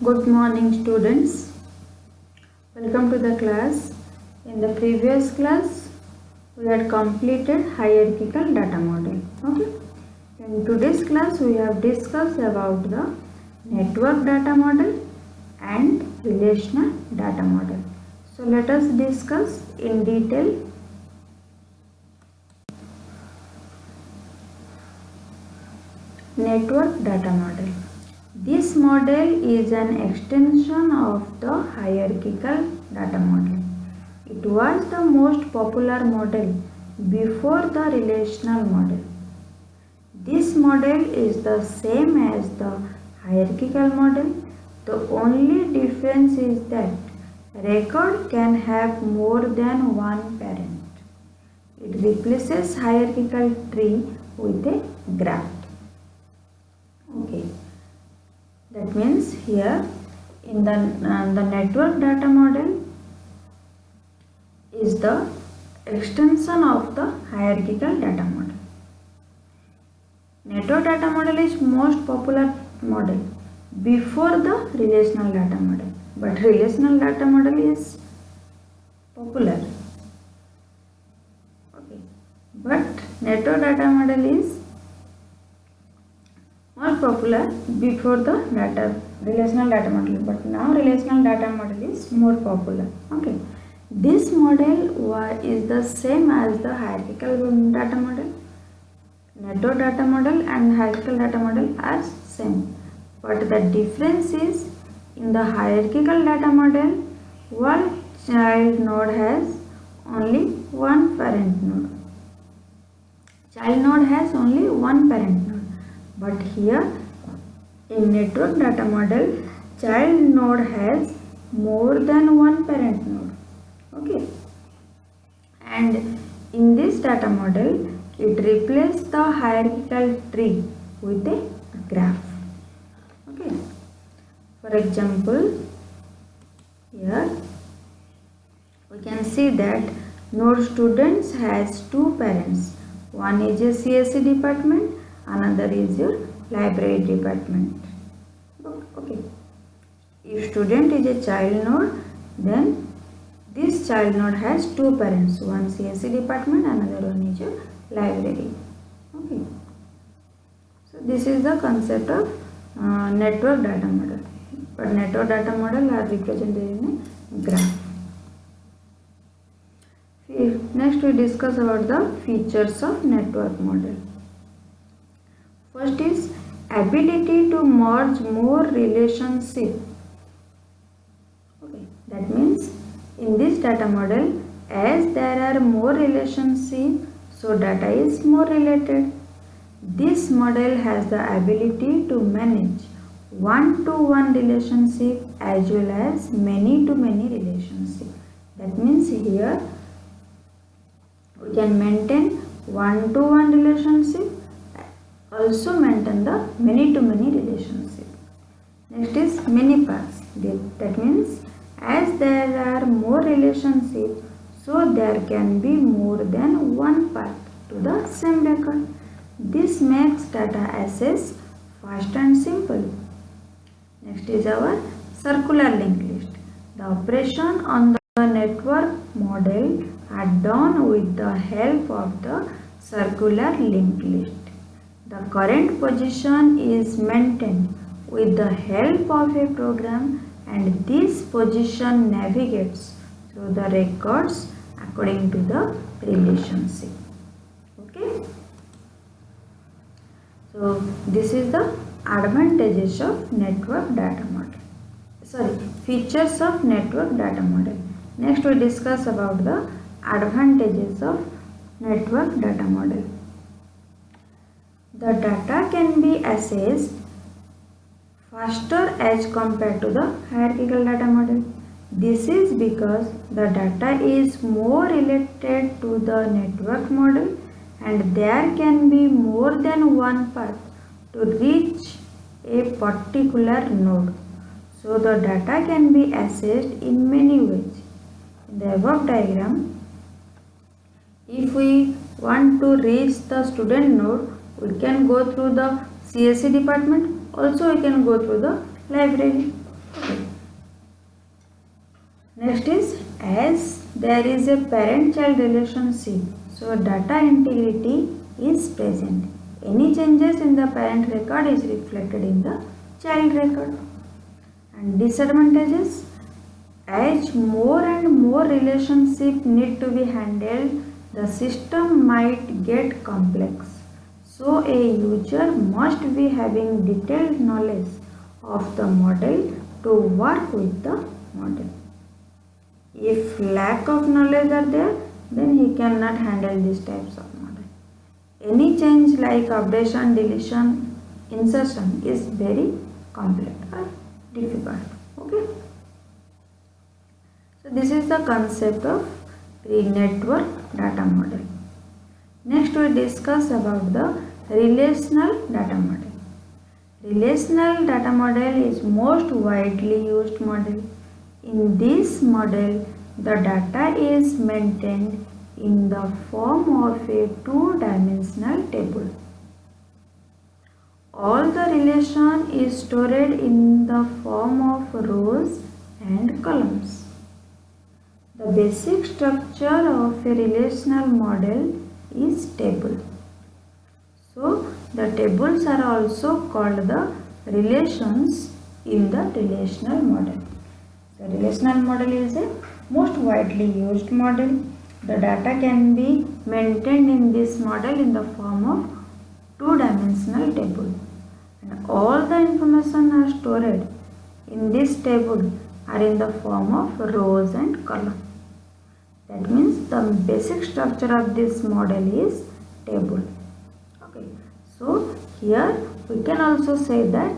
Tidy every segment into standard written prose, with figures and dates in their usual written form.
Good morning, students. Welcome to the class. In the previous class, we had completed hierarchical data model. Okay. In today's class, we have discussed about the network data model and relational data model. So let us discuss in detail. Network data model. This model is an extension of the hierarchical data model. It was the most popular model before the relational model. This model is the same as the hierarchical model. The only difference is that record can have more than one parent. It replaces hierarchical tree with a graph. Okay. That means here in the network data model is the extension of the hierarchical data model. Network data model is most popular model before the relational data model, but relational data model is popular. Okay, but network data model is more popular before the relational data model, but now relational data model is more popular. Okay, this model is the same as the hierarchical data model. Network data model and hierarchical data model are same, but the difference is in the hierarchical data model, one child node has only one parent node. Child node has only one parent node. But here in network data model, child node has more than one parent node. Okay. And in this data model, it replaces the hierarchical tree with a graph. Okay. For example, here we can see that node students has two parents. One is a CSE department, another is your library department. Okay. If student is a child node, then this child node has two parents, one CSE department, another one is your library. Okay. So this is the concept of network data model. But network data model are represented in a graph. Next we discuss about the features of network model. First is ability to merge more relationship. Okay, that means in this data model, as there are more relationships, so data is more related. This model has the ability to manage one-to-one relationship as well as many-to-many relationship. That means here we can maintain one-to-one relationship, also maintain the many-to-many relationship. Next is many paths. That means as there are more relationships, so there can be more than one path to the same record. This makes data access fast and simple. Next is our circular linked list. The operation on the network model are done with the help of the circular linked list. The current position is maintained with the help of a program, and this position navigates through the records according to the relationship. Okay. So this is the advantages of network data model. Features of network data model. Next we discuss about the advantages of network data model. The data can be accessed faster as compared to the hierarchical data model. This is because the data is more related to the network model, and there can be more than one path to reach a particular node. So the data can be accessed in many ways. In the above diagram, if we want to reach the student node, we can go through the CSE department, also we can go through the library. Okay. Next is, as there is a parent-child relationship, so data integrity is present. Any changes in the parent record is reflected in the child record. And disadvantages, as more and more relationships need to be handled, the system might get complex. So a user must be having detailed knowledge of the model to work with the model. If lack of knowledge are there, then he cannot handle these types of model. Any change like updation, deletion, insertion is very complex or difficult. Okay. So this is the concept of the network data model. Next we discuss about the relational data model. Relational data model is most widely used model. In this model, the data is maintained in the form of a two-dimensional table. All the relation is stored in the form of rows and columns. The basic structure of a relational model is table. So, the tables are also called the relations in the relational model. The relational model is a most widely used model. The data can be maintained in this model in the form of two-dimensional table. And all the information are stored in this table are in the form of rows and columns. That means the basic structure of this model is table. Okay. So here we can also say that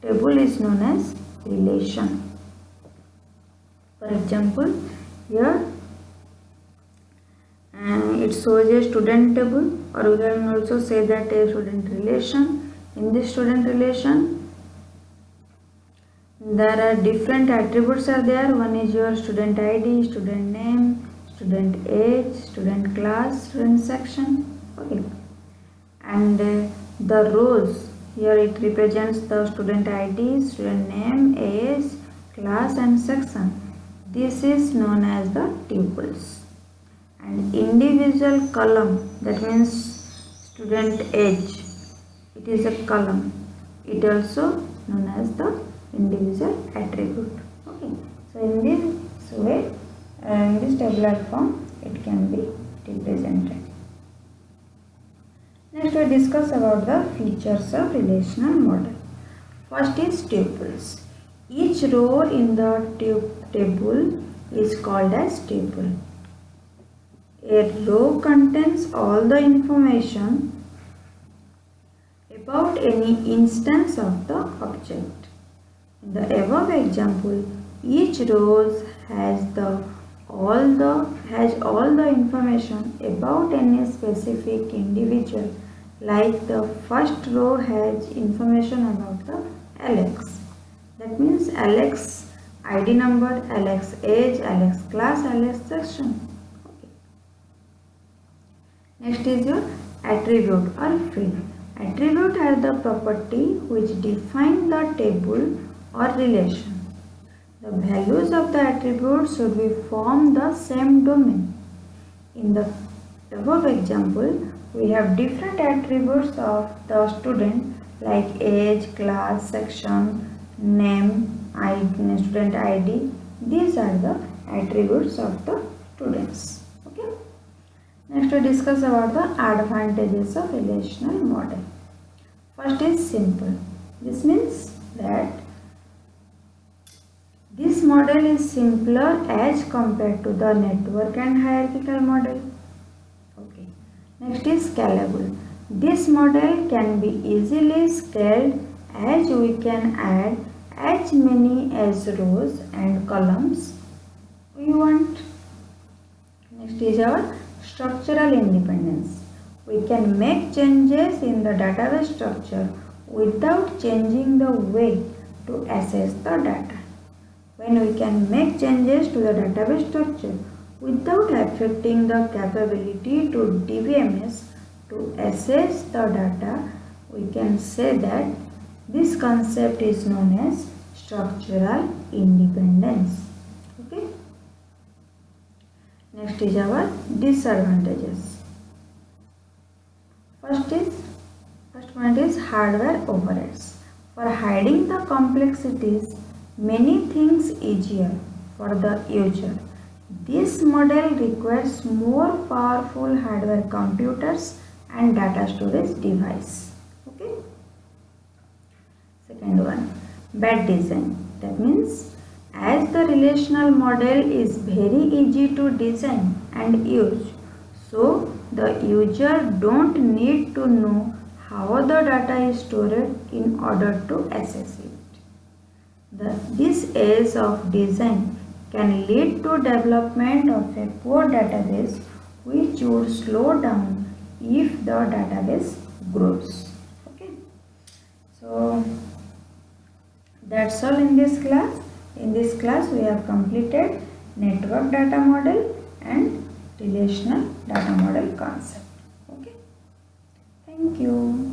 table is known as relation. For example, here it shows a student table, or we can also say that a student relation. In this student relation, there are different attributes are there. One is your student ID, student name, student age, student class, student section. Okay. And the rows, here it represents the student ID, student name, age, class and section. This is known as the tuples. And individual column, that means student age, it is a column. It also known as the individual attribute. Okay. So in this way, in this tabular form, it can be represented. Next we discuss about the features of relational model. First is tuples. Each row in the table is called as tuple. A row contains all the information about any instance of the object. In the above example, each row has all the information about any specific individual. Like the first row has information about the Alex. That means Alex ID number, Alex age, Alex class, Alex section. Okay. Next is your attribute or field. Attribute are the property which define the table or relation. The values of the attributes should be from the same domain. In the above example, we have different attributes of the student like age, class, section, name, student ID. These are the attributes of the students. Okay. Next we discuss about the advantages of relational model. First is simple. This means that this model is simpler as compared to the network and hierarchical model. Okay. Next is scalable. This model can be easily scaled as we can add as many as rows and columns we want. Next is our structural independence. We can make changes in the database structure without changing the way to access the data. When we can make changes to the database structure without affecting the capability to DBMS to access the data, we can say that this concept is known as structural independence. Okay. Next is our disadvantages. First point is hardware overheads. For hiding the complexities, many things easier for the user. This model requires more powerful hardware computers and data storage device. Okay. Second one, bad design. That means as the relational model is very easy to design and use, so the user don't need to know how the data is stored in order to access it. This ease of design can lead to development of a poor database which would slow down if the database grows. Okay. So that's all in this class. In this class we have completed network data model and relational data model concept. Okay. Thank you.